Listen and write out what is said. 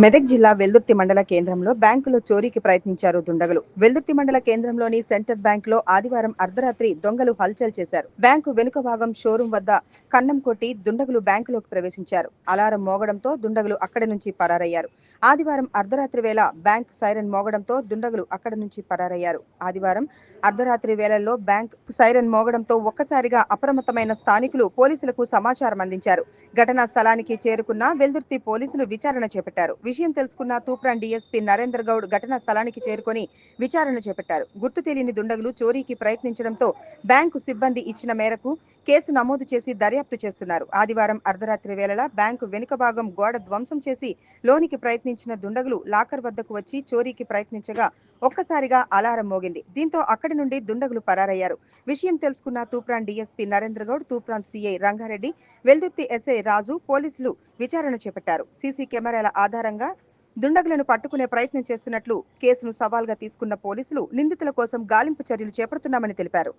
మెదక్ జిల్లా వెల్దుర్తి మండల కేంద్రంలో బ్యాంకులో చోరీకి ప్రయత్నించారు దుండగులు. వెల్దుర్తి మండల కేంద్రంలోని సెంటర్ బ్యాంకులో ఆదివారం అర్ధరాత్రి దొంగలు హల్చల్ చేశారు. బ్యాంకు వెనుక భాగం షోరూం వద్ద కన్నం కొట్టి దుండగులు బ్యాంకులోకి ప్రవేశించారు. అలారం మోగడంతో దుండగులు అక్కడి నుంచి పరారయ్యారు. ఆదివారం అర్ధరాత్రి వేళ బ్యాంక్ సైరన్ మోగడంతో దుండగులు అక్కడి నుంచి పరారయ్యారు. ఆదివారం అర్ధరాత్రి వేళల్లో బ్యాంక్ సైరన్ మోగడంతో ఒక్కసారిగా అప్రమత్తమైన స్థానికులు పోలీసులకు సమాచారం అందించారు. ఘటనా స్థలానికి చేరుకున్న వెల్దుర్తి పోలీసులు విచారణ చేపట్టారు. విషయం తెలుసుకున్న తూప్రాన్ డీఎస్పీ నరేందర్ గౌడ్ ఘటనా స్థలానికి చేరుకొని విచారణ చేపట్టారు. గుర్తు తెలియని దుండగులు చోరీకి ప్రయత్నించడంతో బ్యాంకు సిబ్బంది ఇచ్చిన మేరకు కేసు నమోదు చేసి దర్యాప్తు చేస్తున్నారు. ఆదివారం అర్ధరాత్రి వేళలా బ్యాంకు వెనుక భాగం గోడ ధ్వంసం చేసి లోనికి ప్రయత్నించిన దుండగులు లాకర్ వద్దకు వచ్చి చోరీకి ప్రయత్నించగా ఒక్కసారిగా అలారం మోగింది. దీంతో అక్కడి నుండి దుండగులు పరారయ్యారు. విషయం తెలుసుకున్న Toopran DSP Narendra Goud, Toopran CI Rangareddy, Veldurthi SI Raju పోలీసులు విచారణ చేపట్టారు. సీసీ కెమెరాల ఆధారంగా దుండగులను పట్టుకునే ప్రయత్నం చేస్తున్నట్లు కేసును సవాల్గా తీసుకున్న పోలీసులు నిందితుల కోసం గాలింపు చర్యలు చేపడుతున్నామని తెలిపారు.